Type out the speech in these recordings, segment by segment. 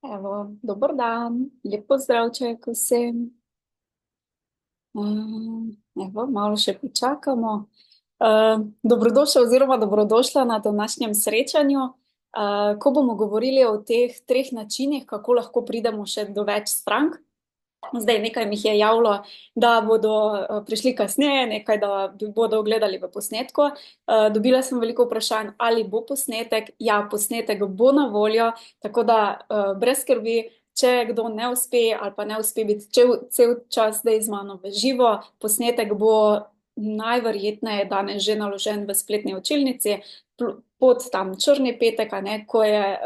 Evo, dober dan, lep pozdravček vsem. Evo, malo še počakamo. Dobrodošli oziroma dobrodošla na današnjem srečanju, ko bomo govorili o teh treh načinih, kako lahko pridemo še do več strank. Zdaj, nekaj mi jih je javilo, da bodo prišli kasneje, nekaj, da bodo gledali v posnetku. Dobila sem veliko vprašanj, ali bo posnetek. Ja, posnetek bo na voljo, tako da brez skrbi, če kdo ne uspe ali pa ne uspe biti cel čas zdaj z mano v živo, posnetek bo najverjetneje danes že naložen v spletni učilnici, pod tam črni petek, a ne, ko je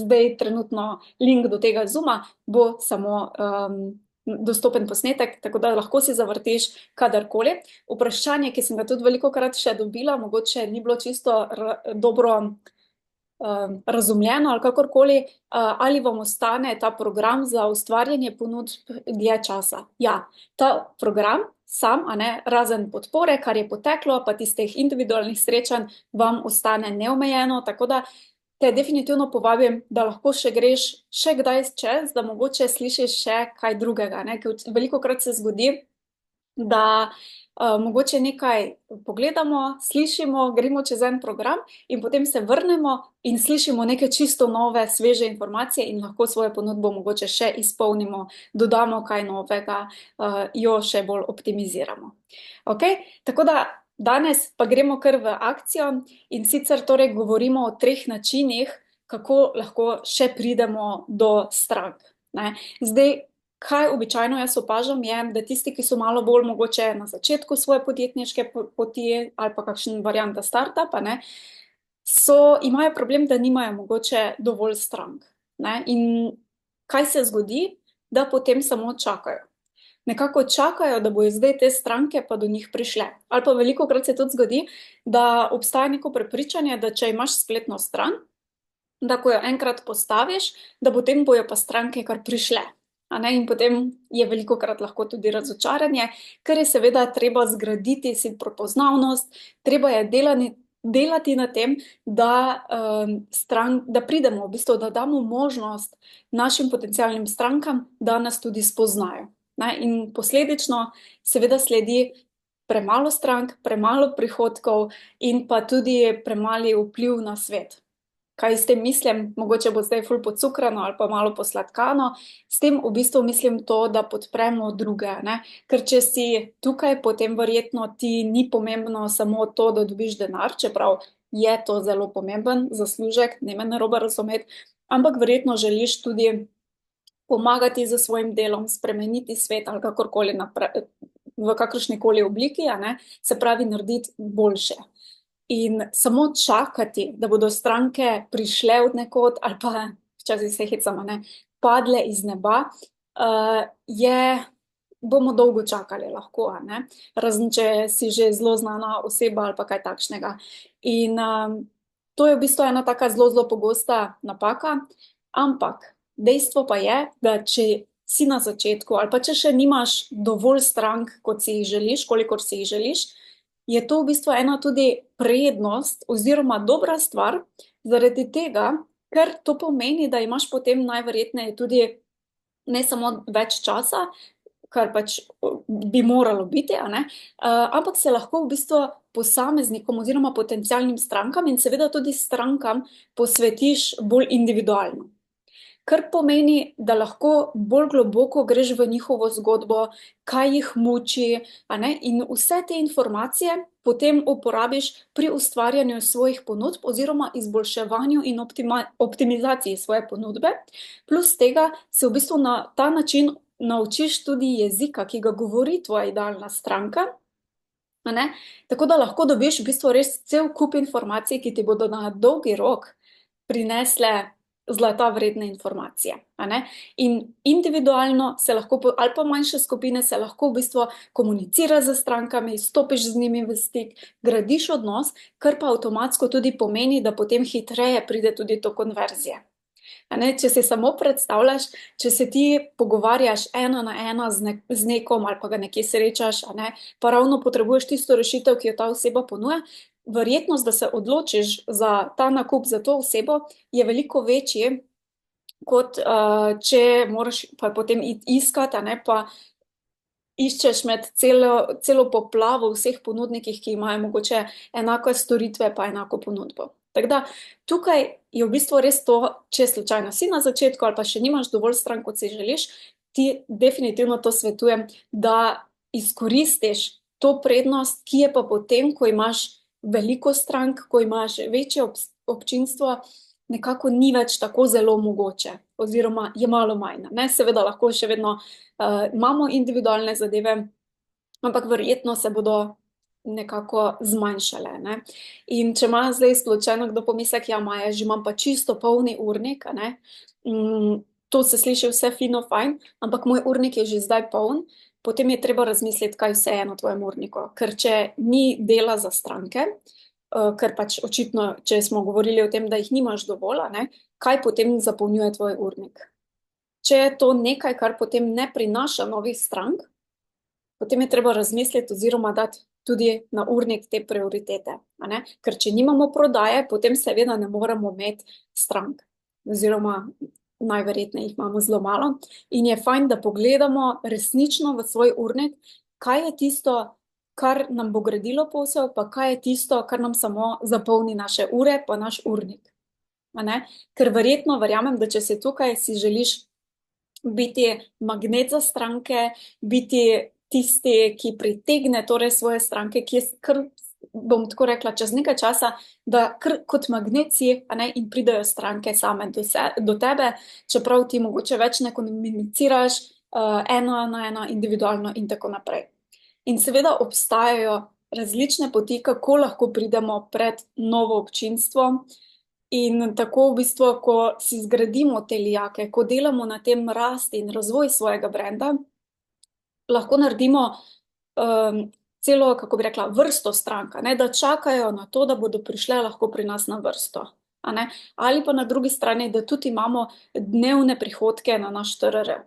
zdaj trenutno link do tega Zooma, bo samo dostopen posnetek, tako da lahko si zavrtiš kadarkoli. Vprašanje, ki sem ga tudi velikokrat še dobila, mogoče ni bilo čisto dobro razumljeno ali kakorkoli, ali vam ostane ta program za ustvarjanje ponudb dlje časa. Ja, ta program sam, a ne, razen podpore, kar je poteklo, pa tistih individualnih srečanj, vam ostane neomejeno, tako da te definitivno povabim, da lahko še greš še kdaj čez, da mogoče slišiš še kaj drugega, ne? Ker velikokrat se zgodi, da mogoče nekaj pogledamo, slišimo, gremo čez en program in potem se vrnemo in slišimo neke čisto nove, sveže informacije in lahko svojo ponudbo mogoče še izpolnimo, dodamo kaj novega, jo še bolj optimiziramo. Okay? Tako da danes pa gremo kar v akcijo in sicer torej govorimo o treh načinih, kako lahko še pridemo do strank. Ne? Zdaj, kaj običajno jaz opažam je, da tisti, ki so malo bolj mogoče na začetku svoje podjetniške poti ali pa kakšen varianta startupa, ne, imajo problem, da nimajo mogoče dovolj strank. Ne? In kaj se zgodi? Da potem samo čakajo. Nekako čakajo, da bojo zdaj te stranke pa do njih prišle. Ali pa velikokrat se tudi zgodi, da obstaja neko prepričanje, da če imaš spletno stran, da ko jo enkrat postaviš, da potem bojo pa stranke kar prišle. In potem je velikokrat lahko tudi razočaranje, ker je seveda treba zgraditi si prepoznavnost, treba je delati na tem, da pridemo, v bistvu, da damo možnost našim potencialnim strankam, da nas tudi spoznajo. In posledično seveda sledi premalo strank, premalo prihodkov in pa tudi premali vpliv na svet. Kaj s tem mislim? Mogoče bo zdaj ful pocukrano ali pa malo posladkano. S tem v bistvu mislim to, da podpremo druge, ne? Ker če si tukaj, potem verjetno ti ni pomembno samo to, da dobiš denar, čeprav je to zelo pomemben zaslužek, ne me narobe razumeti, ampak verjetno želiš tudi pomagati z svojim delom, spremeniti svet ali kakorkoli v kakršnikoli obliki, ne? Se pravi narediti boljše. In samo čakati, da bodo stranke prišle od nekod ali pa, včasih se hecamo, ne, padle iz neba, bomo dolgo čakali lahko, ne? Razen če si že zelo znana oseba ali pa kaj takšnega. In to je v bistvu ena taka zelo pogosta napaka, ampak dejstvo pa je, da če si na začetku ali pa če še nimaš dovolj strank, kot si jih želiš, kolikor si jih želiš, je to v bistvu ena tudi prednost oziroma dobra stvar, zaradi tega, ker to pomeni, da imaš potem najverjetneje tudi ne samo več časa, kar pač bi moralo biti, ampak se lahko v bistvu posameznikom oziroma potencialnim strankam in seveda tudi strankam posvetiš bolj individualno. Kar pomeni, da lahko bolj globoko greš v njihovo zgodbo, kaj jih muči, in vse te informacije potem uporabiš pri ustvarjanju svojih ponudb oziroma izboljševanju in optimizaciji svoje ponudbe. Plus tega se v bistvu na ta način naučiš tudi jezika, ki ga govori tvoja idealna stranka, tako da lahko dobiš v bistvu res cel kup informacij, ki ti bodo na dolgi rok prinesle zlata vredne informacije. In individualno se lahko, ali pa manjše skupine, se lahko v bistvu komunicira z strankami, stopiš z njimi v stik, gradiš odnos, kar pa avtomatsko tudi pomeni, da potem hitreje pride tudi do konverzije. Če si samo predstavljaš, če se ti pogovarjaš ena na ena z nekom ali pa ga nekje srečaš, pa ravno potrebuješ tisto rešitev, ki jo ta oseba ponuja, verjetnost, da se odločiš za ta nakup za to osebo, je veliko večji, kot če moraš pa potem iti iskat, a ne, pa iščeš med celo poplavo vseh ponudnikih, ki imajo mogoče enake storitve pa enako ponudbo. Tako da tukaj je v bistvu res to, če slučajno si na začetku ali pa še nimaš dovolj strank, kot si želiš, ti definitivno to svetujem, da izkoristiš to prednost, ki je pa potem, ko imaš veliko strank, ko imaš večje občinstvo, nekako ni več tako zelo mogoče, oziroma je malo manj. Ne? Seveda lahko še vedno imamo individualne zadeve, ampak verjetno se bodo nekako zmanjšale. Ne? In če ima zdaj slučajno kdo pomislek, ja, Maja, že imam pa čisto polni urnik, a ne? To se sliši vse fino, fajn, ampak moj urnik je že zdaj poln, potem je treba razmisliti, kaj vse je na tvojem urniku. Ker če ni dela za stranke, ker pač očitno, če smo govorili o tem, da jih nimaš dovolj, a ne, kaj potem zapolnjuje tvoj urnik? Če je to nekaj, kar potem ne prinaša novih strank, potem je treba razmisliti oziroma dati tudi na urnik te prioritete. A ne? Ker če nimamo prodaje, potem seveda ne moremo imeti strank. Oziroma najverjetneje jih imamo zelo malo. In je fajn, da pogledamo resnično v svoj urnik, kaj je tisto, kar nam bo gradilo posel, pa kaj je tisto, kar nam samo zapolni naše ure, pa naš urnik. A ne? Ker verjetno verjamem, da če si tukaj, si želiš biti magnet za stranke, biti tisti, ki pritegne torej svoje stranke, ki je kar, bom tako rekla, čez nekaj časa, da kar kot magnet si, a ne, in pridejo stranke same do tebe, čeprav ti mogoče več ne komuniciraš eno na eno, individualno in tako naprej. In seveda obstajajo različne poti, kako lahko pridemo pred novo občinstvo. In tako v bistvu, ko si zgradimo te lijake, ko delamo na tem rasti in razvoj svojega brenda, lahko naredimo celo, kako bi rekla, vrsto strank, ne, da čakajo na to, da bodo prišle lahko pri nas na vrsto. A ne? Ali pa na drugi strani, da tudi imamo dnevne prihodke na naš TRR,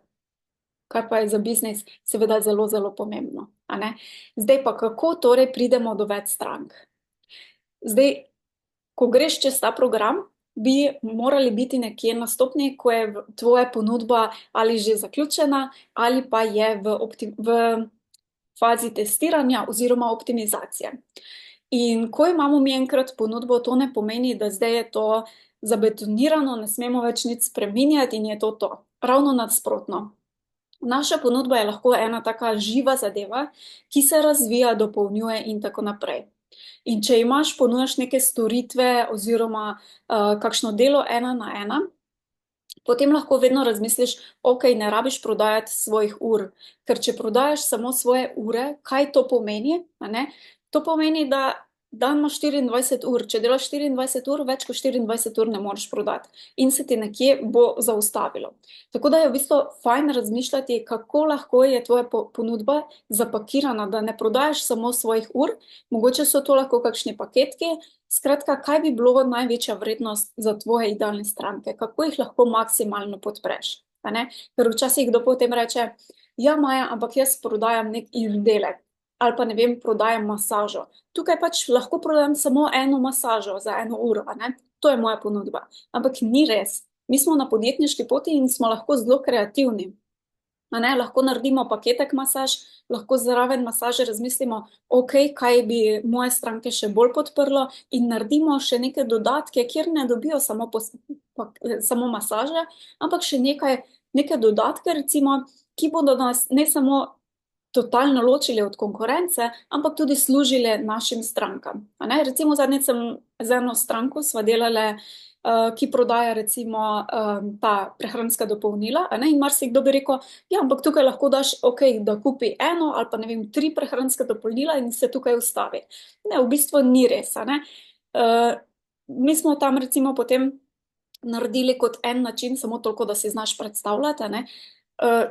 kar pa je za biznis seveda zelo, zelo pomembno. A ne? Zdaj pa, kako torej pridemo do več strank? Zdaj, ko greš čez ta program, bi morali biti nekje na stopnji, ko je tvoja ponudba ali že zaključena, ali pa je v fazi testiranja oziroma optimizacije. In ko imamo mi enkrat ponudbo, to ne pomeni, da zdaj je to zabetonirano, ne smemo več nič spreminjati in je to to. Ravno nasprotno. Naša ponudba je lahko ena taka živa zadeva, ki se razvija, dopolnjuje in tako naprej. In če ponujaš neke storitve oziroma kakšno delo ena na ena, potem lahko vedno razmisliš, ok, ne rabiš prodajati svojih ur, ker če prodajaš samo svoje ure, kaj to pomeni? A ne? To pomeni, da dan ima 24 ur, če delaš 24 ur, več kot 24 ur ne moreš prodati in se ti nekje bo zaustavilo. Tako da je v bistvu fajn razmišljati, kako lahko je tvoja ponudba zapakirana, da ne prodajaš samo svojih ur, mogoče so to lahko kakšni paketki, skratka, kaj bi bilo največja vrednost za tvoje idealne stranke, kako jih lahko maksimalno podpreš. A ne? Ker včasih kdo potem reče, ja, Maja, ampak jaz prodajam nek izdelek, ali pa ne vem, prodajam masažo. Tukaj pač lahko prodajam samo eno masažo za 1 uro, a ne? To je moja ponudba. Ampak ni res. Mi smo na podjetniški poti in smo lahko zelo kreativni. A ne? Lahko naredimo paketek masaž, lahko zraven masaže razmislimo, ok, kaj bi moje stranke še bolj podprlo in naredimo še neke dodatke, kjer ne dobijo samo masaže, ampak še neke dodatke, recimo, ki bodo nas ne samo totalno ločili od konkurence, ampak tudi služili našim strankam. A ne? Recimo zadnjič sem z eno stranko sva delale, ki prodaja recimo ta prehranska dopolnila, a ne? In marsikdo bi rekel, ja, ampak tukaj lahko daš, ok, da kupi eno ali pa ne vem, 3 prehranska dopolnila in se tukaj ustavi. Ne, v bistvu ni res, a ne? Mi smo tam recimo potem naredili kot en način, samo toliko, da si znaš predstavljati, a ne?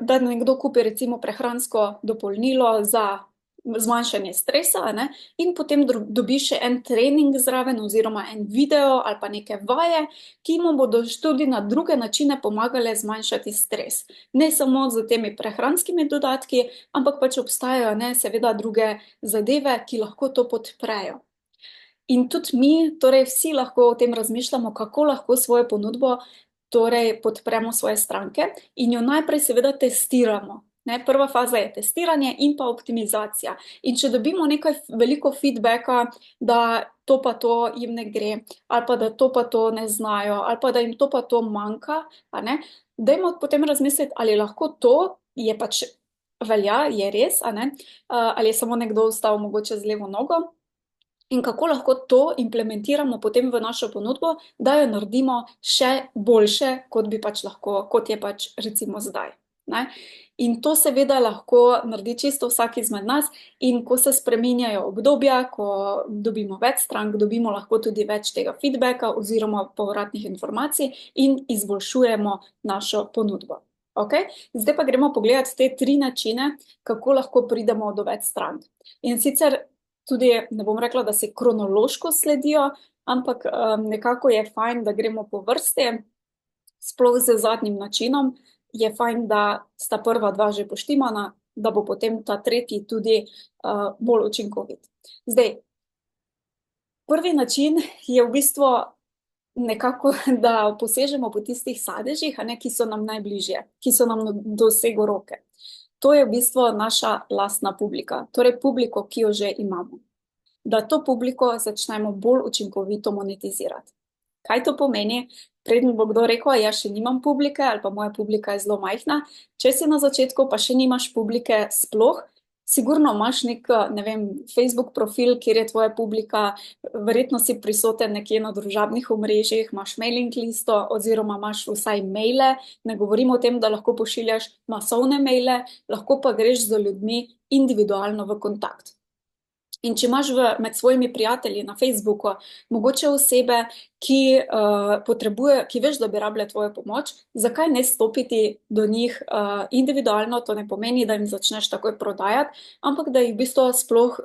Da nekdo kupi recimo prehransko dopolnilo za zmanjšanje stresa, ne? In potem dobi še en trening zraven oziroma en video ali pa neke vaje, ki mu bodo tudi na druge načine pomagale zmanjšati stres. Ne samo z temi prehranskimi dodatki, ampak pač obstajajo, ne, seveda druge zadeve, ki lahko to podprejo. In tudi mi, torej vsi lahko o tem razmišljamo, kako lahko svojo ponudbo torej podpremo svoje stranke in jo najprej seveda testiramo. Ne, prva faza je testiranje in pa optimizacija. In če dobimo nekaj veliko feedbacka, da to pa to jim ne gre, ali pa da to pa to ne znajo, ali pa da jim to pa to manjka, dajmo potem razmisliti, ali lahko to je pač velja, je res, ali je samo nekdo vstal mogoče z levo nogo. In kako lahko to implementiramo potem v našo ponudbo, da jo naredimo še boljše, kot bi pač lahko, kot je pač recimo zdaj. Ne? In to seveda lahko naredi čisto vsak izmed nas, in ko se spreminjajo obdobja, ko dobimo več strank, dobimo lahko tudi več tega feedbacka oziroma povratnih informacij in izboljšujemo našo ponudbo. Okay? Zdaj pa gremo pogledati te 3 načine, kako lahko pridemo do več strank. In sicer tudi, ne bom rekla, da se kronološko sledijo, ampak nekako je fajn, da gremo po vrsti, sploh z zadnjim načinom, je fajn, da sta prva 2 že poštimana, da bo potem ta tretji tudi bolj učinkovit. Zdaj, prvi način je v bistvu nekako, da posežemo po tistih sadežih, ki so nam najbližje, ki so nam dosegu roke. To je v bistvu naša lastna publika, torej publiko, ki jo že imamo. Da to publiko začnemo bolj učinkovito monetizirati. Kaj to pomeni? Preden bo kdo rekel, jaz še nimam publike ali pa moja publika je zelo majhna, če si na začetku pa še nimaš publike sploh, sigurno imaš nek, ne vem, Facebook profil, kjer je tvoja publika, verjetno si prisoten nekje na družabnih omrežjih, imaš mailing listo oziroma imaš vsaj maile, ne govorim o tem, da lahko pošiljaš masovne maile, lahko pa greš z ljudmi individualno v kontakt. In če imaš med svojimi prijatelji na Facebooku mogoče osebe, ki veš, da bi rabile tvojo pomoč, zakaj ne stopiti do njih individualno, to ne pomeni, da jim začneš takoj prodajati, ampak da jih v bistvu sploh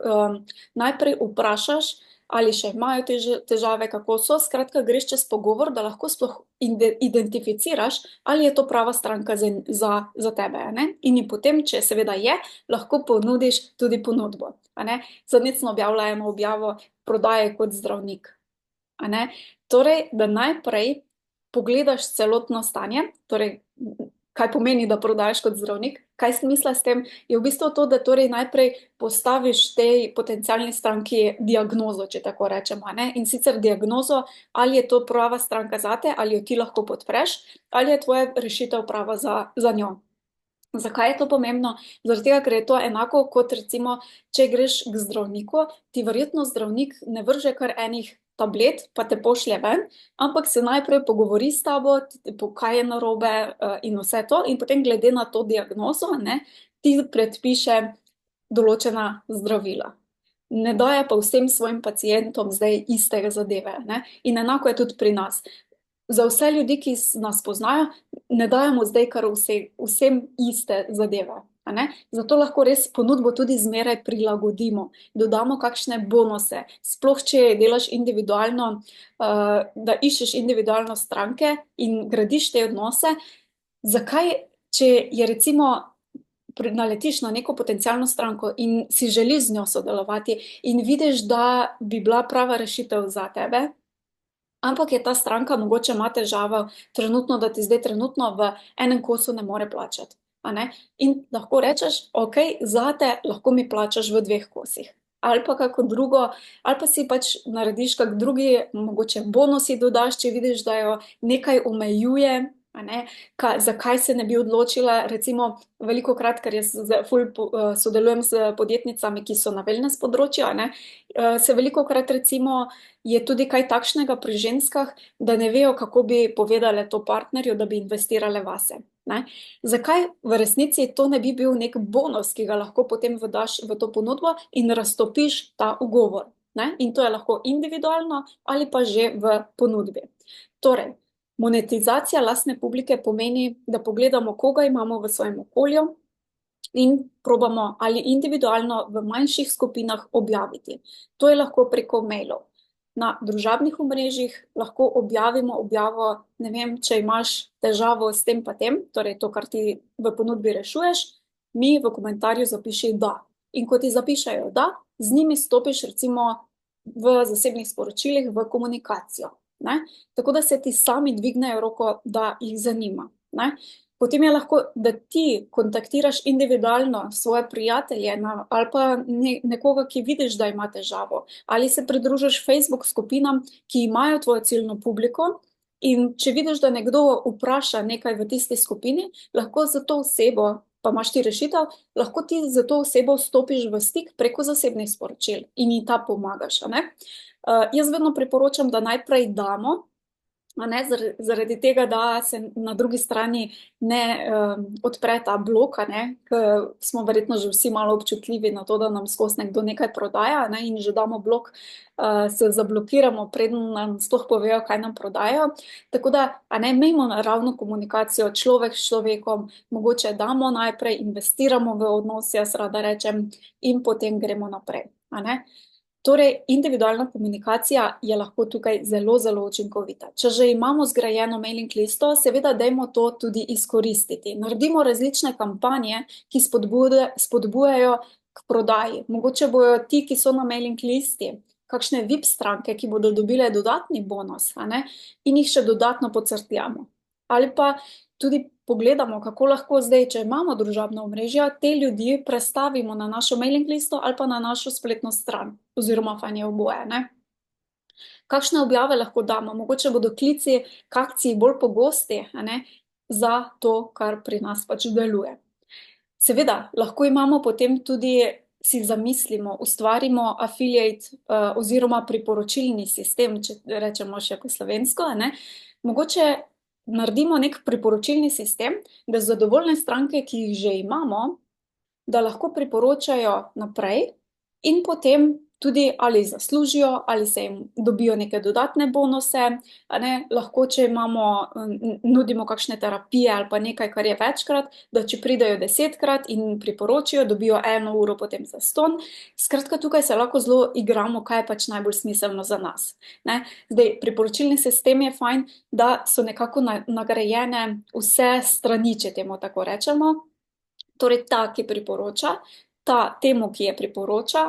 najprej vprašaš, ali še imajo težave, kako so, skratka greš čez pogovor, da lahko sploh identificiraš, ali je to prava stranka za tebe. In potem, če seveda je, lahko ponudiš tudi ponudbo. Zadnjič smo objavila eno objavo prodaje kot zdravnik. Torej, da najprej pogledaš celotno stanje, torej, kaj pomeni, da prodajaš kot zdravnik, kaj smisla s tem, je v bistvu to, da torej najprej postaviš tej potencialni stranki diagnozo, če tako rečemo. In sicer diagnozo, ali je to prava stranka zate, ali jo ti lahko podpreš, ali je tvoja rešitev prava za njo. Zakaj je to pomembno? Zaradi tega, ker je to enako kot recimo, če greš k zdravniku, ti verjetno zdravnik ne vrže kar enih tablet, pa te pošlje ven, ampak se najprej pogovori s tabo, kaj je narobe in vse to, in potem glede na to diagnozo, ti predpiše določena zdravila. Ne daje pa vsem svojim pacientom zdaj istega zadeve. In enako je tudi pri nas. Za vse ljudi, ki nas poznajo, ne dajemo zdaj kar vsem iste zadeve. Zato lahko res ponudbo tudi zmeraj prilagodimo, dodamo kakšne bonuse, sploh če delaš individualno, da iščeš individualno stranke in gradiš te odnose. Zakaj, če je recimo naletiš na neko potencialno stranko in si želiš z njo sodelovati in vidiš, da bi bila prava rešitev za tebe, ampak je ta stranka mogoče ima težavo trenutno, da ti zdaj trenutno v enem kosu ne more plačati. In lahko rečeš, ok, zate lahko mi plačaš v 2 kosih. Ali pa kako drugo, ali pa si pač narediš kak drugi, mogoče bonusi dodaš, če vidiš, da jo nekaj omejuje, zakaj se ne bi odločila, recimo velikokrat, ker jaz sodelujem s podjetnicami, ki so na wellness področju, se velikokrat recimo je tudi kaj takšnega pri ženskah, da ne vejo, kako bi povedale to partnerju, da bi investirale vase. Zakaj v resnici to ne bi bil nek bonus, ki ga lahko potem daš v to ponudbo in raztopiš ta ugovor. In to je lahko individualno ali pa že v ponudbi. Torej, monetizacija lastne publike pomeni, da pogledamo, koga imamo v svojem okolju in probamo ali individualno v manjših skupinah objaviti. To je lahko preko mailov. Na družabnih omrežjih lahko objavimo objavo, ne vem, če imaš težavo s tem pa tem, torej to, kar ti v ponudbi rešuješ, mi v komentarju zapiši da. In ko ti zapišajo da, z njimi stopiš recimo v zasebnih sporočilih v komunikacijo. Ne? Tako da se ti sami dvignejo roko, da jih zanima. Ne? Potem je lahko, da ti kontaktiraš individualno svoje prijatelje ali pa nekoga, ki vidiš, da ima težavo, ali se pridružiš Facebook skupinam, ki imajo tvojo ciljno publiko. In če vidiš, da nekdo vpraša nekaj v tisti skupini, lahko za to osebo, pa imaš ti rešitev, lahko ti za to osebo stopiš v stik preko zasebnih sporočil in ji ta pomagaš. Jaz vedno priporočam, da najprej damo, zaradi tega, da se na drugi strani ne odpre ta blok, ker smo verjetno že vsi malo občutljivi na to, da nam skozi nekdo nekaj prodaja, in že damo blok, se zablokiramo, preden nam sploh povejo, kaj nam prodajo. Tako da, imejmo naravno komunikacijo človek s človekom, mogoče damo najprej, investiramo v odnos, jaz rada rečem, in potem gremo naprej. Torej, individualna komunikacija je lahko tukaj zelo, zelo učinkovita. Če že imamo zgrajeno mailing listo, seveda dajmo to tudi izkoristiti. Naredimo različne kampanje, ki spodbujajo k prodaji. Mogoče bojo ti, ki so na mailing listi, kakšne VIP stranke, ki bodo dobile dodatni bonus, in jih še dodatno pocrtljamo. Ali pa tudi pogledamo, kako lahko zdaj, če imamo družabna omrežja, te ljudi prestavimo na našo mailing listo ali pa na našo spletno stran, oziroma fajn je oboje. Kakšne objave lahko damo? Mogoče bodo klici k akciji bolj pogosti, za to, kar pri nas pač deluje. Seveda, lahko imamo potem tudi, si zamislimo, ustvarimo affiliate oziroma priporočilni sistem, če rečemo še po slovensko, Mogoče naredimo nek priporočilni sistem, da zadovoljne stranke, ki jih že imamo, da lahko priporočajo naprej in potem tudi ali zaslužijo, ali se jim dobijo neke dodatne bonuse, lahko, če nudimo kakšne terapije ali pa nekaj, kar je večkrat, da če pridejo 10-krat in priporočijo, dobijo 1 uro potem zastonj. Skratka, tukaj se lahko zelo igramo, kaj je pač najbolj smiselno za nas. Zdaj, priporočilni sistem je fajn, da so nekako nagrajene vse strani, če temu tako rečemo. Torej, ta, ki priporoča, temu, ki je priporoča,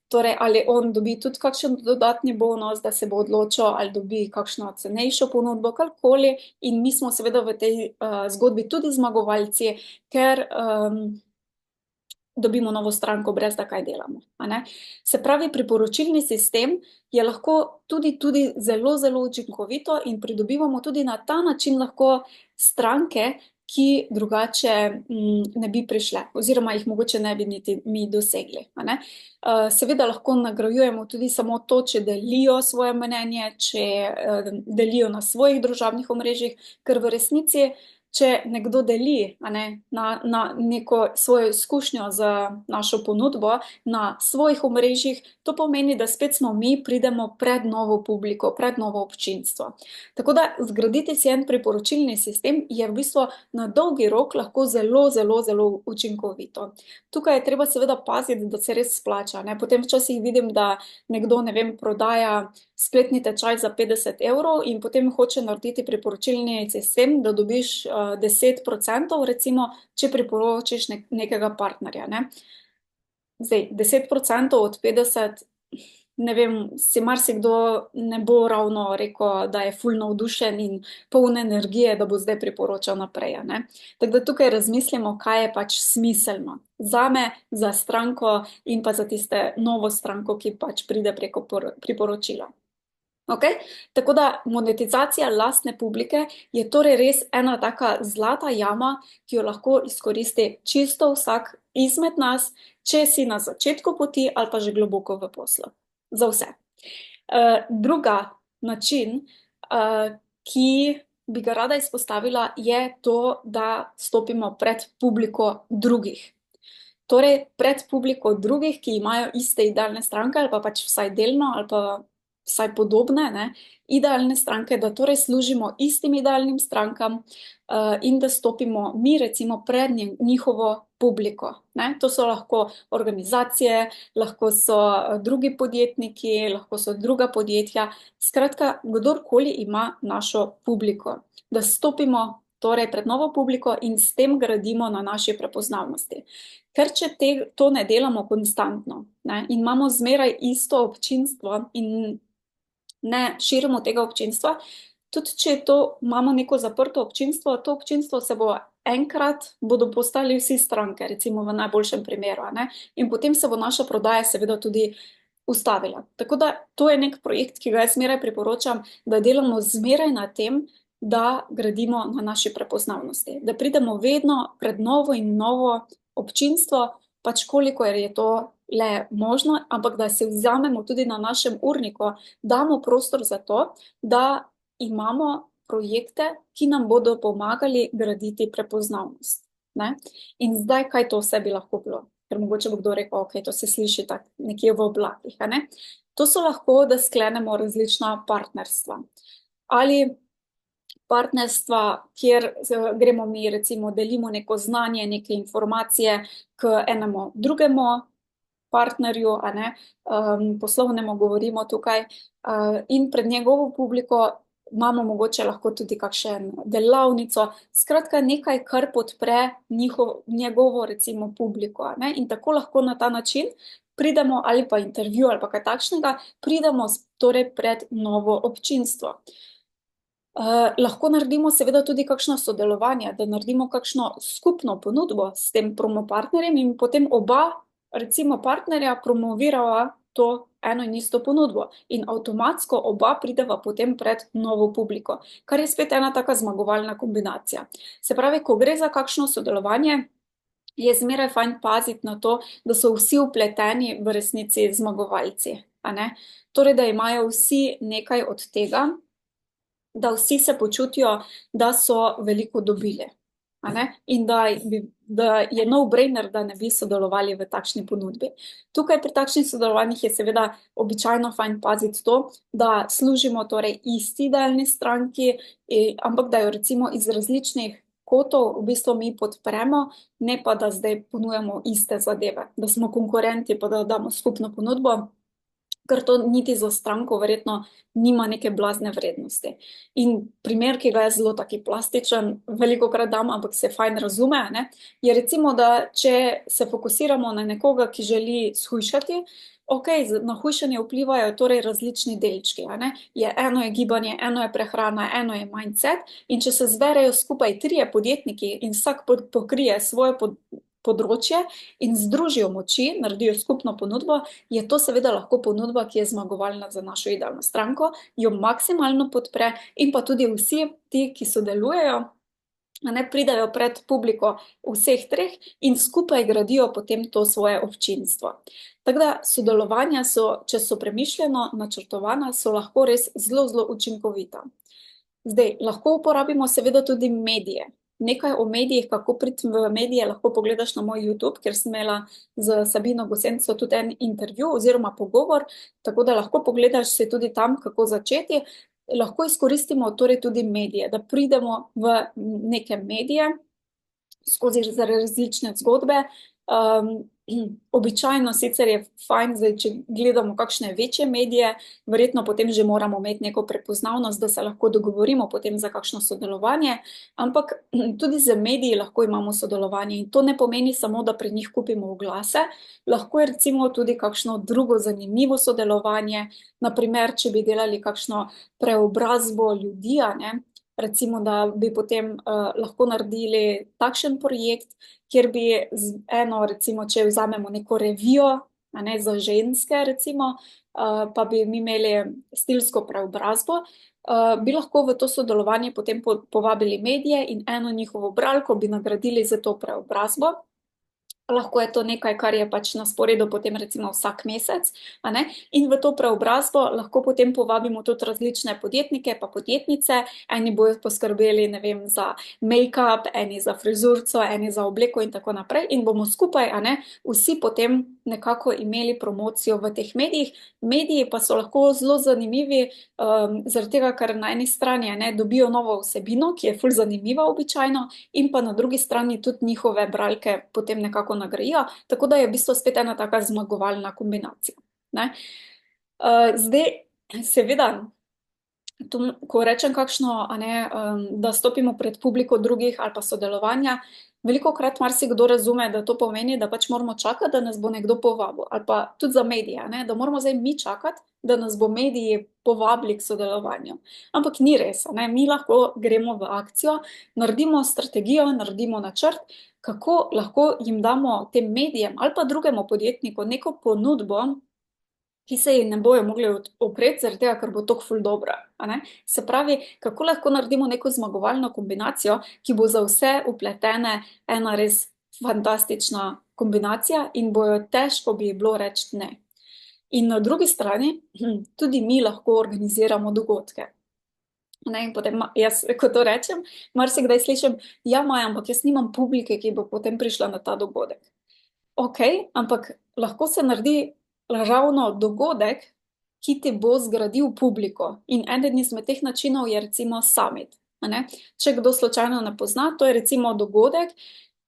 torej, ali on dobi tudi kakšen dodatni bonus, da se bo odločil, ali dobi kakšno cenejšo ponudbo, karkoli. In mi smo seveda v tej zgodbi tudi zmagovalci, ker dobimo novo stranko, brez da kaj delamo. Se pravi, priporočilni sistem je lahko tudi zelo, zelo učinkovito in pridobivamo tudi na ta način lahko stranke, ki drugače ne bi prišle, oziroma jih mogoče ne bi niti mi dosegli. Seveda lahko nagrajujemo tudi samo to, če delijo svoje mnenje, če delijo na svojih družabnih omrežjih, ker v resnici, če nekdo deli na neko svojo izkušnjo z našo ponudbo na svojih omrežjih, to pomeni, da spet smo mi, pridemo pred novo publiko, pred novo občinstvo. Tako da zgraditi si en priporočilni sistem je v bistvu na dolgi rok lahko zelo, zelo, zelo učinkovito. Tukaj je treba seveda paziti, da se res splača. Potem včasih vidim, da nekdo, prodaja spletni tečaj za 50 evrov in potem hoče narediti priporočilni sistem, da dobiš 10%, recimo, če priporočiš nekega partnerja. Zdaj, 10% od 50, ne vem, si marsikdo ne bo ravno rekel, da je ful navdušen in poln energije, da bo zdaj priporočal naprej. Tako da tukaj razmislimo, kaj je pač smiselno. Zame, za stranko in pa za tiste novo stranko, ki pač pride preko priporočila. Tako da monetizacija lastne publike je torej res ena taka zlata jama, ki jo lahko izkoristi čisto vsak izmed nas, če si na začetku poti ali pa že globoko v poslu. Za vse. Druga način, ki bi ga rada izpostavila, je to, da stopimo pred publiko drugih. Torej, pred publiko drugih, ki imajo iste idealne stranke ali pa pač vsaj delno ali pa vsaj podobne, idealne stranke, da torej služimo istim idealnim strankam in da stopimo mi recimo pred njihovo publiko. To so lahko organizacije, lahko so drugi podjetniki, lahko so druga podjetja, skratka, kdorkoli ima našo publiko. Da stopimo torej pred novo publiko in s tem gradimo na naši prepoznavnosti. Ker če to ne delamo konstantno in imamo zmeraj isto občinstvo in ne širimo tega občinstva. Tudi če imamo neko zaprto občinstvo, to občinstvo se bo enkrat, bodo postali vsi stranke, recimo v najboljšem primeru, a ne? In potem se bo naša prodaja seveda tudi ustavila. Tako da to je nek projekt, ki ga jaz zmeraj priporočam, da delamo zmeraj na tem, da gradimo na naši prepoznavnosti, da pridemo vedno pred novo in novo občinstvo, pač koliko je to le možno, ampak da si vzamemo tudi na našem urniku, damo prostor za to, da imamo projekte, ki nam bodo pomagali graditi prepoznavnost. Ne? In zdaj, kaj to vse bi lahko bilo? Ker mogoče bo kdo rekel, ok, to se sliši tako nekje v oblakih. A ne? To so lahko, da sklenemo različna partnerstva. Ali partnerstva, kjer gremo mi, recimo, delimo neko znanje, neke informacije k enemu drugemu partnerju, a ne, poslovnemu govorimo tukaj, in pred njegovo publiko imamo mogoče lahko tudi kakšen delavnico, skratka nekaj, kar podpre njegovo, recimo, publiko, a ne, in tako lahko na ta način pridemo, ali pa intervju, ali pa kaj takšnega, pridemo torej pred novo občinstvo. Lahko naredimo seveda tudi kakšno sodelovanje, da naredimo kakšno skupno ponudbo s tem promopartnerjem in potem oba, recimo, partnerja promovirava to eno in isto ponudbo. In avtomatsko oba prideva potem pred novo publiko, kar je spet ena taka zmagovalna kombinacija. Se pravi, ko gre za kakšno sodelovanje, je zmeraj fajn paziti na to, da so vsi vpleteni v resnici zmagovalci, a ne? Torej, da imajo vsi nekaj od tega, da vsi se počutijo, da so veliko dobili, a ne? In da je no-brainer, da ne bi sodelovali v takšni ponudbi. Tukaj pri takšnih sodelovanjih je seveda običajno fajn paziti to, da služimo torej isti idealni stranki, ampak da jo recimo iz različnih kotov v bistvu mi podpremo, ne pa da zdaj ponujamo iste zadeve, da smo konkurenti pa da damo skupno ponudbo, ker to niti za stranko verjetno nima neke blazne vrednosti. In primer, ki ga je zelo taki plastičen, velikokrat dam, ampak se fajn razume, ne, je recimo, da če se fokusiramo na nekoga, ki želi shujšati, ok, na hujšanje vplivajo torej različni delčki, a ne. Eno je gibanje, eno je prehrana, eno je mindset, in če se zberejo skupaj trije podjetniki in vsak pokrije svoje področje in združijo moči, naredijo skupno ponudbo, je to seveda lahko ponudba, ki je zmagovalna za našo idealno stranko, jo maksimalno podpre in pa tudi vsi ti, ki sodelujejo, a ne, pridejo pred publiko vseh treh in skupaj gradijo potem to svoje občinstvo. Tako da sodelovanja so, če so premišljeno načrtovana, so lahko res zelo, zelo učinkovita. Zdaj, lahko uporabimo seveda tudi medije. Nekaj o medijih, kako priti v medije, lahko pogledaš na moj YouTube, kjer sem imela z Sabino Gosenco tudi en intervju oziroma pogovor, tako da lahko pogledaš se tudi tam, kako začeti. Lahko izkoristimo torej tudi medije, da pridemo v neke medije skozi različne zgodbe. Običajno sicer je fajn, zdaj, če gledamo kakšne večje medije, verjetno potem že moramo imeti neko prepoznavnost, da se lahko dogovorimo potem za kakšno sodelovanje, ampak tudi z mediji lahko imamo sodelovanje in to ne pomeni samo, da pri njih kupimo oglase, lahko je recimo tudi kakšno drugo zanimivo sodelovanje, naprimer, če bi delali kakšno preobrazbo ljudi, a ne, recimo, da bi potem lahko naredili takšen projekt, kjer bi recimo, če vzamemo neko revijo, a ne, za ženske, recimo, pa bi mi imeli stilsko preobrazbo, bi lahko v to sodelovanje potem povabili medije in eno njihovo bralko bi nagradili za to preobrazbo. Lahko je to nekaj, kar je pač na sporedu potem recimo vsak mesec, a ne, in v to preobrazbo lahko potem povabimo tudi različne podjetnike pa podjetnice, eni bojo poskrbeli, ne vem, za make-up, eni za frizurco, eni za obleko in tako naprej in bomo skupaj, a ne, vsi potem nekako imeli promocijo v teh medijih. Mediji pa so lahko zelo zanimivi, zaradi tega, ker na eni strani, a ne, dobijo novo vsebino, ki je ful zanimiva običajno, in pa na drugi strani tudi njihove bralke potem nekako nagrajijo, tako da je v bistvu spet ena taka zmagovalna kombinacija, ne. Zdaj, seveda, Ko rečem kakšno, a ne, da stopimo pred publiko drugih ali pa sodelovanja, veliko krat marsikdo razume, da to pomeni, da pač moramo čakati, da nas bo nekdo povabil. Ali pa tudi za medije, a ne, da moramo zdaj mi čakati, da nas bo mediji povabili k sodelovanju. Ampak ni res, a ne, mi lahko gremo v akcijo, naredimo strategijo, naredimo načrt, kako lahko jim damo tem medijem ali pa drugemu podjetniku neko ponudbo, ki se ji ne bojo mogli upreti, zaradi tega, ker bo tako ful dobra. A ne? Se pravi, kako lahko naredimo neko zmagovalno kombinacijo, ki bo za vse upletene ena res fantastična kombinacija in bojo težko bi ji bilo reči ne. In na drugi strani tudi mi lahko organiziramo dogodke. Ne, in potem jaz, ko to rečem, marsikdaj slišim, ja, Maja, ampak jaz nimam publike, ki bo potem prišla na ta dogodek. Ok, ampak lahko se naredi ravno dogodek, ki ti bo zgradil publiko. In eden izmed teh načinov je recimo summit. A ne? Če kdo slučajno ne pozna, to je recimo dogodek,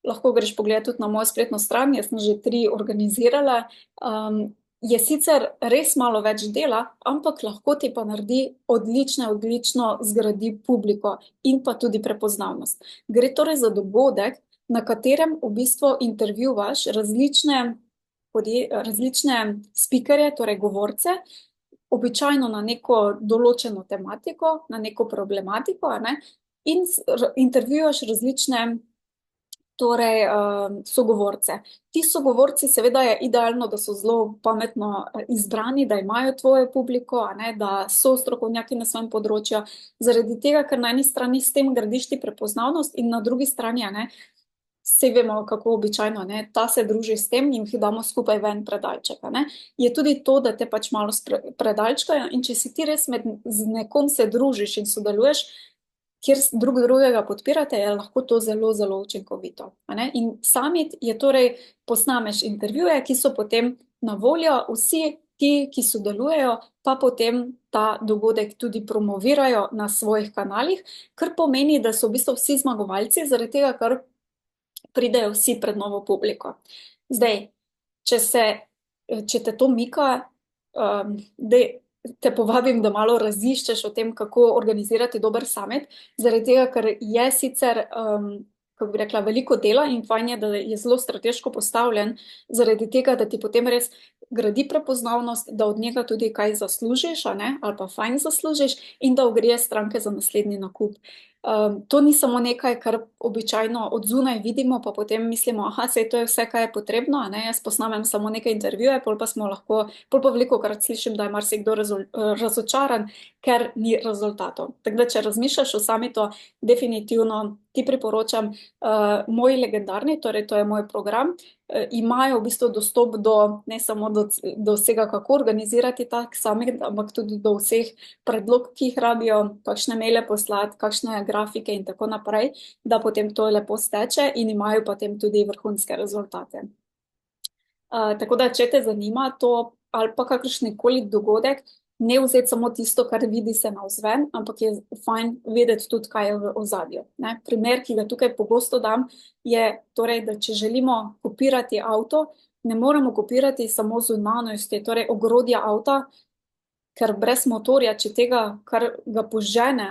lahko greš pogledati tudi na mojo spletno stran, jaz sem že 3 organizirala. Je sicer res malo več dela, ampak lahko ti pa naredi odlično zgradi publiko in pa tudi prepoznavnost. Gre torej za dogodek, na katerem v bistvu intervjuvaš različne spikerje, torej govorce, običajno na neko določeno tematiko, na neko problematiko, a ne, in intervjuvaš različne torej, sogovorce. Ti sogovorci seveda je idealno, da so zelo pametno izbrani, da imajo tvojo publiko, a ne, da so strokovnjaki na svojem področju, zaradi tega, ker na eni strani s tem gradiš ti prepoznavnost in na drugi strani, a ne, vsi vemo, kako običajno, ne, ta se druži s tem in jih damo skupaj v en predalček, a ne. Je tudi to, da te pač malo predalčkajo in če si ti res z nekom se družiš in sodeluješ, kjer drugega podpirate, je lahko to zelo učinkovito. A ne? In summit je torej, posnameš intervjuje, ki so potem na voljo, vsi ti, ki sodelujejo, pa potem ta dogodek tudi promovirajo na svojih kanalih, kar pomeni, da so v bistvu vsi zmagovalci, zaradi tega, ker pridejo vsi pred novo publiko. Zdaj, če te to mika, te povabim, da malo raziščeš o tem, kako organizirati dober summit, zaradi tega, ker je sicer, kako bi rekla, veliko dela in fajn je, da je zelo strateško postavljen, zaradi tega, da ti potem res gradi prepoznavnost, da od njega tudi kaj zaslužiš, a ne, ali pa fajn zaslužiš in da ogrije stranke za naslednji nakup. To ni samo nekaj, kar običajno od zunaj vidimo, pa potem mislimo, aha, sej to je vse, kaj je potrebno, a ne, jaz posnamem samo nekaj intervjuje, pol pa velikokrat slišim, da je marsikdo razočaran, ker ni rezultatov. Tako da, če razmišljaš o summitu, definitivno ti priporočam moj legendarni, torej to je moj program, imajo v bistvu dostop ne samo do vsega, kako organizirati tak summit, ampak tudi do vseh predlog, ki jih rabijo, kakšne maile poslati, kakšne grafike in tako naprej, da potem to lepo steče in imajo potem tudi vrhunske rezultate. Tako da, če te zanima to ali pa kakršnikoli dogodek, ne vzeti samo tisto, kar vidi se navzven, ampak je fajn vedeti tudi, kaj je v ozadju. Primer, ki ga tukaj pogosto dam, je torej, da če želimo kopirati avto, ne moremo kopirati samo zunanjosti, torej ogrodja avta, ker brez motorja, če tega, kar ga požene,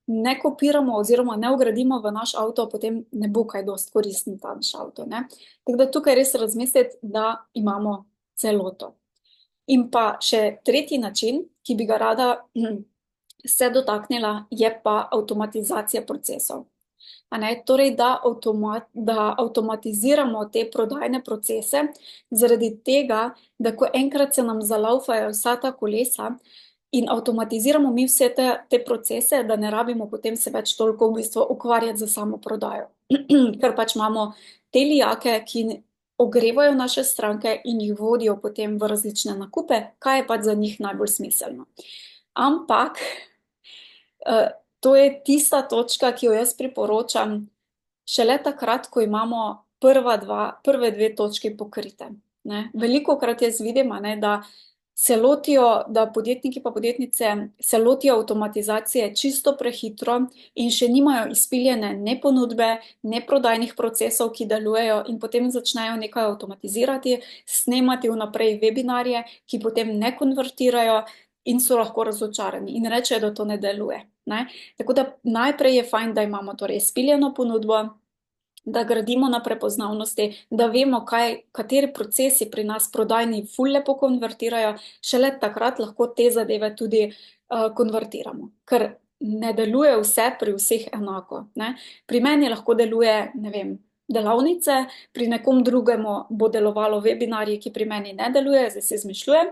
ne kopiramo oziroma ne vgradimo v naš avto, potem ne bo kaj dosti koristen ta naš avto. Tako da tukaj res razmisliti, da imamo celoto. In pa še tretji način, ki bi ga rada se dotaknila, je pa avtomatizacija procesov. Torej, da avtomatiziramo te prodajne procese, zaradi tega, da ko enkrat se nam zalaufajo vsa ta kolesa in avtomatiziramo mi vse te procese, da ne rabimo potem se več toliko v bistvu ukvarjati za samo prodajo. Ker pač imamo te lijake, ki ogrevajo naše stranke in jih vodijo potem v različne nakupe, kaj je pač za njih najbolj smiselno. Ampak to je tista točka, ki jo jaz priporočam šele takrat, ko imamo prve 2 točki pokrite. Velikokrat jaz vidim, da se lotijo, da podjetniki pa podjetnice se lotijo avtomatizacije čisto prehitro in še nimajo izpiljene ne ponudbe, ne prodajnih procesov, ki delujejo in potem začnejo nekaj avtomatizirati, snemati vnaprej webinarje, ki potem ne konvertirajo in so lahko razočarani in rečejo, da to ne deluje. Ne? Tako da najprej je fajn, da imamo torej izpiljeno ponudbo, da gradimo na prepoznavnosti, da vemo, kateri procesi pri nas prodajni ful lepo konvertirajo, šele takrat lahko te zadeve tudi konvertiramo. Ker ne deluje vse pri vseh enako. Ne? Pri meni lahko deluje, ne vem, delavnice, pri nekom drugemu bo delovalo webinarji, ki pri meni ne deluje, zdaj si izmišljujem.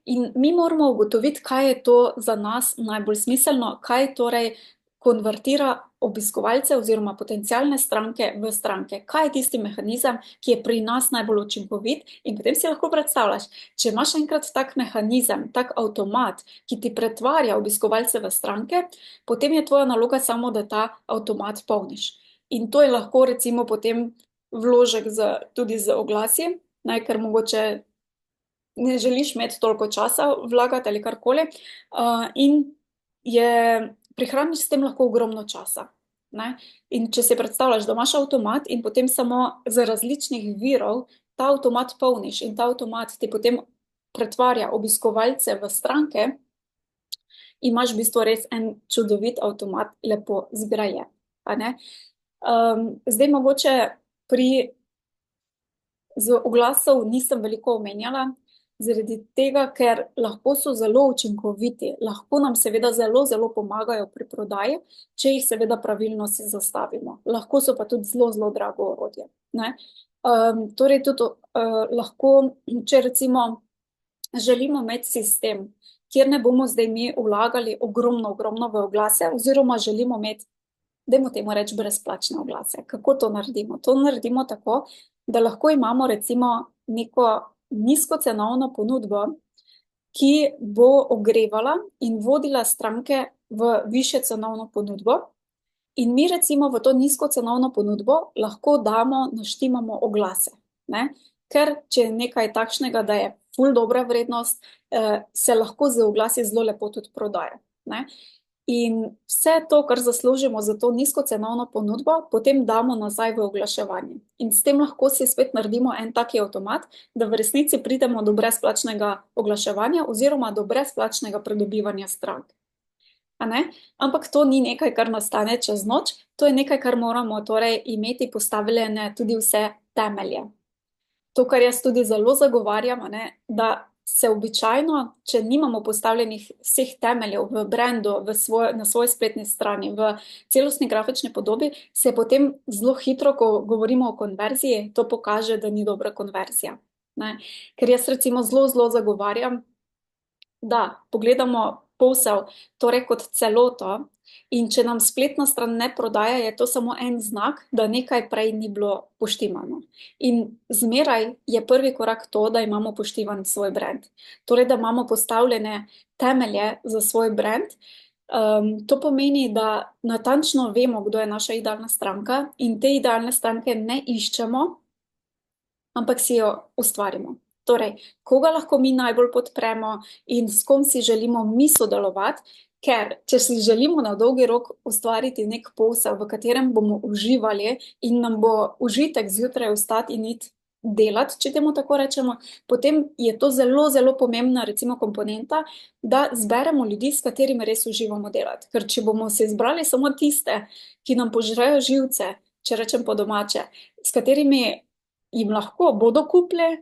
In mi moramo ugotoviti, kaj je to za nas najbolj smiselno, kaj torej konvertira obiskovalce oziroma potencialne stranke v stranke. Kaj je tisti mehanizem, ki je pri nas najbolj učinkovit, in potem si lahko predstavljaš, če imaš enkrat tak mehanizem, tak avtomat, ki ti pretvarja obiskovalce v stranke, potem je tvoja naloga samo, da ta avtomat polniš. In to je lahko recimo potem vložek tudi z oglasi, ker mogoče ne želiš imeti toliko časa vlagati ali karkoli, in prihraniš s tem lahko ogromno časa. Ne? In če si predstavljaš, da imaš avtomat in potem samo z različnih virov ta avtomat polniš in ta avtomat ti potem pretvarja obiskovalce v stranke, imaš v bistvu res en čudovit avtomat, lepo zgrajen. Zdaj mogoče z oglasov nisem veliko omenjala, zaradi tega, ker lahko so zelo učinkoviti, lahko nam seveda zelo, zelo pomagajo pri prodaji, če jih seveda pravilno si zastavimo. Lahko so pa tudi zelo, zelo drago orodje. Torej tudi lahko, če recimo želimo imeti sistem, kjer ne bomo zdaj mi vlagali ogromno v oglase, oziroma želimo imeti, dajmo temu reči, brezplačne oglase. Kako to naredimo? To naredimo tako, da lahko imamo recimo neko nizkocenovno ponudbo, ki bo ogrevala in vodila stranke v višje cenovno ponudbo, in mi recimo v to nizkocenovno ponudbo lahko naštimamo oglase. Ker če je nekaj takšnega, da je ful dobra vrednost, se lahko z oglasi zelo lepo tudi prodaja. In vse to, kar zaslužimo za to nizkocenovno ponudbo, potem damo nazaj v oglaševanje. In s tem lahko si spet naredimo en taki avtomat, da v resnici pridemo do brezplačnega oglaševanja oziroma do brezplačnega pridobivanja strank. Ampak to ni nekaj, kar nastane čez noč, to je nekaj, kar moramo torej imeti postavljene tudi vse temelje. To, kar jaz tudi zelo zagovarjam, da se običajno, če nimamo postavljenih vseh temeljev v brendu, na svoji spletni strani, v celostni grafični podobi, se potem zelo hitro, ko govorimo o konverziji, to pokaže, da ni dobra konverzija. Ker jaz recimo zelo zagovarjam, da pogledamo posel torej kot celoto, in če nam spletna stran ne prodaja, je to samo en znak, da nekaj prej ni bilo poštimano. In zmeraj je prvi korak to, da imamo poštiman svoj brand. Torej, da imamo postavljene temelje za svoj brand. To pomeni, da natančno vemo, kdo je naša idealna stranka, in te idealne stranke ne iščemo, ampak si jo ustvarimo. Torej, koga lahko mi najbolj podpremo in s kom si želimo mi sodelovati, ker če si želimo na dolgi rok ustvariti nek posel, v katerem bomo uživali in nam bo užitek zjutraj vstati in iti delati, če temu tako rečemo, potem je to zelo pomembna recimo komponenta, da zberemo ljudi, s katerimi res uživamo delati. Ker če bomo si izbrali samo tiste, ki nam požrejo živce, če rečem po domače, s katerimi jim lahko bodo kupili,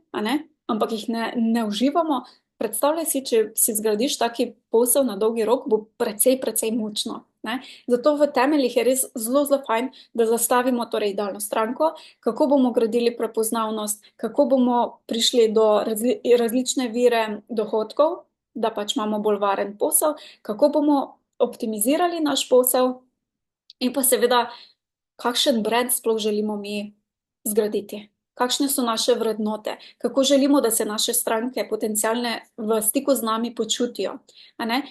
ampak jih ne uživamo, predstavljaj si, če si zgradiš taki posel na dolgi rok, bo precej mučno. Zato v temeljih je res zelo fajn, da zastavimo torej idealno stranko, kako bomo gradili prepoznavnost, kako bomo prišli do različne vire dohodkov, da pač imamo bolj varen posel, kako bomo optimizirali naš posel in pa seveda, kakšen brand sploh želimo mi zgraditi. Kakšne so naše vrednote, kako želimo, da se naše stranke potencialne v stiku z nami počutijo.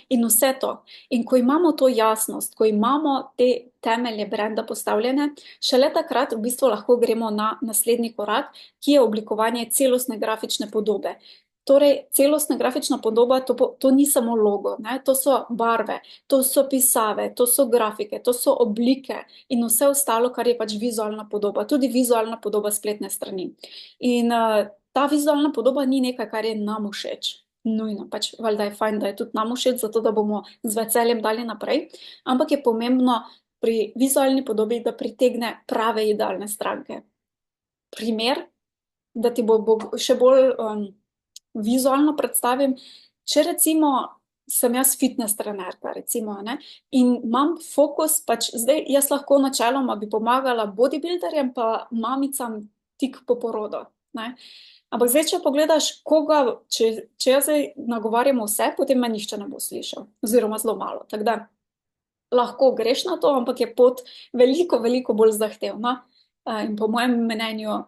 In vse to. In ko imamo to jasnost, ko imamo te temelje brenda postavljene, šele takrat v bistvu lahko gremo na naslednji korak, ki je oblikovanje celostne grafične podobe. Torej, celostna grafična podoba, to ni samo logo, to so barve, to so pisave, to so grafike, to so oblike in vse ostalo, kar je pač vizualna podoba, tudi vizualna podoba spletne strani. In ta vizualna podoba ni nekaj, kar je nam všeč. nujno, pač valjda je fajn, da je tudi nam všeč, zato da bomo z veseljem dali naprej, ampak je pomembno pri vizualni podobi, da pritegne prave idealne stranke. Primer, da ti bo še bolj vizualno predstavim, če recimo sem jaz fitness trenerka, recimo, ne, in imam fokus, pač zdaj jaz lahko načeloma bi pomagala bodybuilderjem pa mamicam tik po porodu, ne. Ampak zdaj, če pogledaš, če jaz zdaj nagovarjam vse, potem me nihče ne bo slišal, oziroma zelo malo, tako da lahko greš na to, ampak je pot veliko, veliko bolj zahtevna, in po mojem mnenju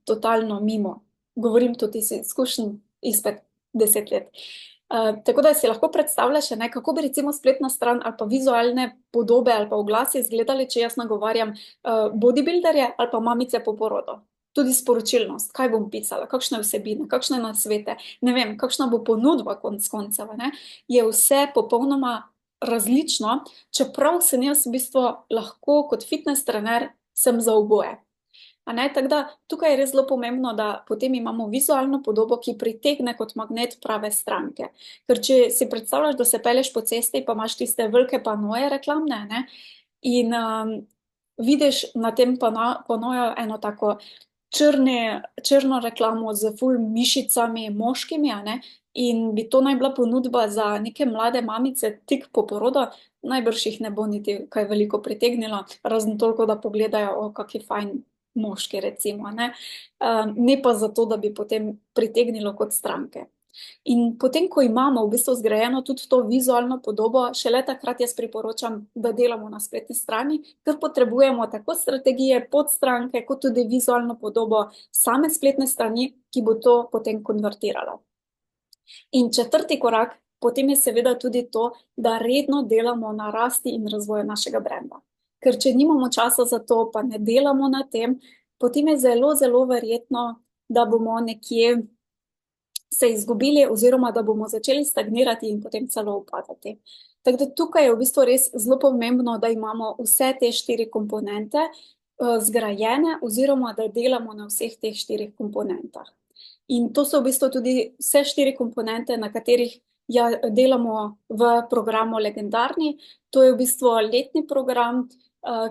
totalno mimo. Govorim tudi iz izkušenj izpred 10 let. Tako da si lahko predstavljaš, ne, kako bi recimo spletna stran ali pa vizualne podobe ali pa oglasi izgledali, če jaz nagovarjam bodybuilderje ali pa mamice po porodu. Tudi sporočilnost, kaj bom pisala, kakšne vsebine, kakšne nasvete, ne vem, kakšna bo ponudba konec koncev, ne, je vse popolnoma različno, čeprav sem jaz v bistvu lahko kot fitness trener sem za oboje. A ne, tako da tukaj je res zelo pomembno, da potem imamo vizualno podobo, ki pritegne kot magnet prave stranke. Ker če si predstavljaš, da se pelješ po cesti, pa imaš tiste velike panoje reklamne, ne, in vidiš na tem panoju eno tako črno reklamo z ful mišicami moškimi, a ne, in bi to naj bila ponudba za neke mlade mamice tik po porodu, najbrž jih ne bo niti kaj veliko pritegnilo, razen toliko, da pogledajo, o, kak je fajn moški, recimo, ne. Ne pa zato, da bi potem pritegnilo kot stranke. In potem, ko imamo v bistvu zgrajeno tudi to vizualno podobo, šele takrat jaz priporočam, da delamo na spletni strani, ker potrebujemo tako strategije, podstranke, kot tudi vizualno podobo same spletne strani, ki bo to potem konvertirala. In četrti korak potem je seveda tudi to, da redno delamo na rasti in razvoju našega brenda. Ker če nimamo časa za to, pa ne delamo na tem, potem je zelo, zelo verjetno, da bomo nekje se izgubili oziroma da bomo začeli stagnirati in potem celo upadati. Tako da tukaj je v bistvu res zelo pomembno, da imamo vse te 4 komponente zgrajene oziroma da delamo na vseh teh 4 komponentah. In to so v bistvu tudi vse 4 komponente, na katerih delamo v programu Legendarni. To je v bistvu letni program,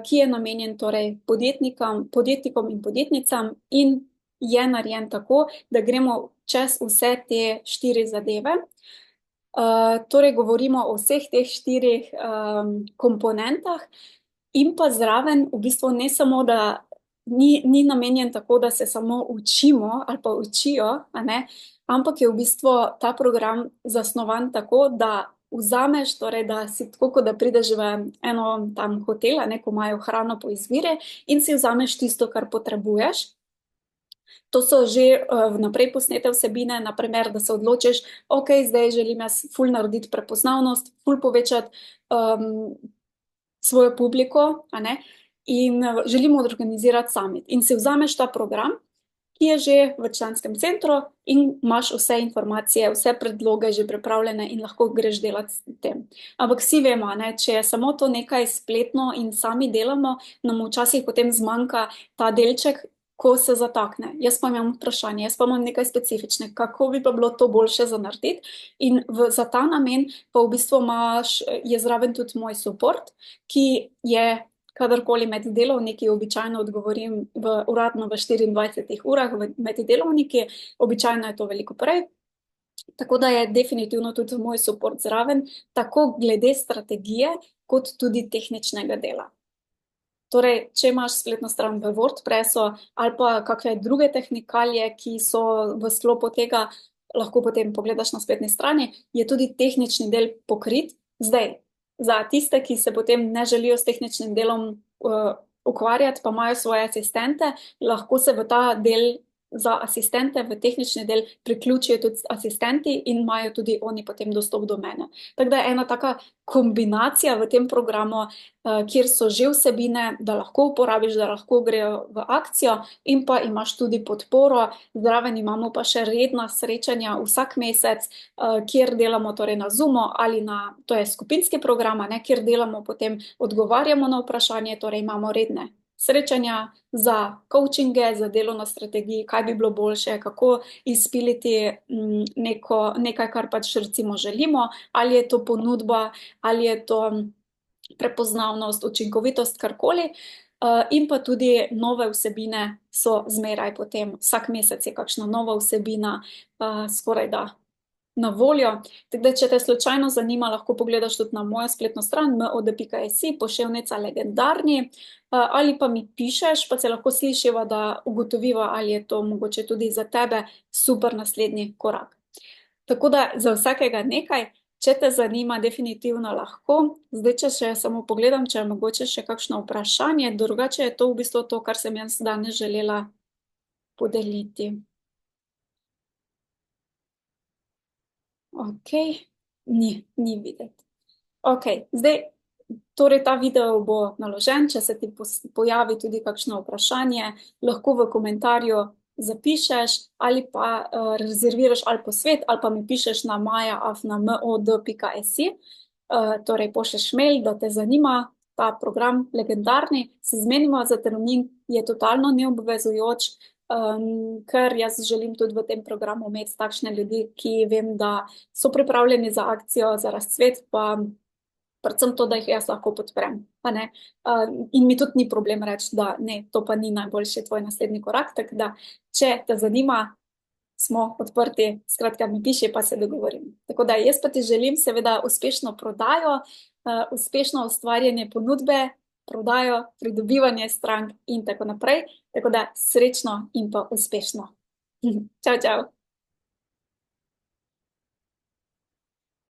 ki je namenjen torej podjetnikom in podjetnicam in je narejen tako, da gremo čez vse te 4 zadeve. Torej govorimo o vseh teh 4 komponentah in pa zraven v bistvu ne samo, da ni namenjen tako, da se samo učimo ali pa učijo, a ne, ampak je v bistvu ta program zasnovan tako, da vzameš, torej da si tako, kot da prideš v eno tam hotel, a ne, ko imajo hrano po izbiri in si vzameš tisto, kar potrebuješ. To so že vnaprej posnete vsebine, na primer, da se odločiš, ok, zdaj želim jaz ful narediti prepoznavnost, ful povečati svojo publiko, a ne, in želimo organizirati summit. In si vzameš ta program, ki je že v članskem centru in imaš vse informacije, vse predloge že pripravljene in lahko greš delati s tem. Ampak vsi vemo, ne, če je samo to nekaj spletno in sami delamo, nam včasih potem zmanjka ta delček, ko se zatakne. Jaz pa imam vprašanje, jaz pa imam nekaj specifičnega, kako bi pa bilo to boljše za narediti. In za ta namen pa v bistvu je zraven tudi moj support, ki je kadarkoli med delovniki, običajno odgovorim uradno v 24 urah med delovniki, običajno je to veliko prej. Tako da je definitivno tudi moj support zraven, tako glede strategije, kot tudi tehničnega dela. Torej, če imaš spletno stran v WordPressu ali pa kakšne druge tehnikalije, ki so v sklopu tega, lahko potem pogledaš na spletni strani, je tudi tehnični del pokrit. Zdaj, za tiste, ki se potem ne želijo s tehničnim delom ukvarjati, pa imajo svoje asistente, lahko se v ta del za asistente, v tehnični del priključijo tudi asistenti in imajo tudi oni potem dostop do mene. Tako da je ena taka kombinacija v tem programu, kjer so že vsebine, da lahko uporabiš, da lahko grejo v akcijo in pa imaš tudi podporo. Zraven imamo pa še redna srečanja vsak mesec, kjer delamo torej na Zoomu ali to je skupinski program, ne, kjer delamo potem, odgovarjamo na vprašanje, torej imamo redne srečanja, za coachinge, za delo na strategiji, kaj bi bilo boljše, kako izpiliti nekaj, kar pač recimo želimo, ali je to ponudba, ali je to prepoznavnost, učinkovitost, karkoli. In pa tudi nove vsebine so zmeraj potem, vsak mesec je kakšna nova vsebina, skoraj da na voljo. Tako da, če te slučajno zanima, lahko pogledaš tudi na mojo spletno stran mod.si, poševnica legendarni, ali pa mi pišeš, pa se lahko slišiva, da ugotoviva, ali je to mogoče tudi za tebe super naslednji korak. Tako da za vsakega nekaj, če te zanima, definitivno lahko. Zdaj, če še samo pogledam, če je mogoče še kakšno vprašanje, drugače je to v bistvu to, kar sem jaz danes želela podeliti. Ok, ni videti. Ok, zdaj, torej ta video bo naložen, če se ti pojavi tudi kakšno vprašanje, lahko v komentarju zapišeš ali pa rezerviraš ali posvet, ali pa mi pišeš na maja@mod.si, torej pošlješ mail, da te zanima ta program legendarni, se zmenimo za termin, je totalno neobvezujoč, ker jaz želim tudi v tem programu imeti takšne ljudi, ki vem, da so pripravljeni za akcijo, za razcvet, pa predvsem to, da jih jaz lahko podprem, pa ne. In mi tudi ni problem reči, da ne, to pa ni najboljši tvoj naslednji korak, tako da, če te zanima, smo odprti, skratka mi piši, pa se dogovorim. Tako da jaz pa ti želim seveda uspešno prodajo, uspešno ustvarjanje ponudbe, prodajo, pridobivanje strank in tako naprej. Tako da srečno in pa uspešno. Čau, čau.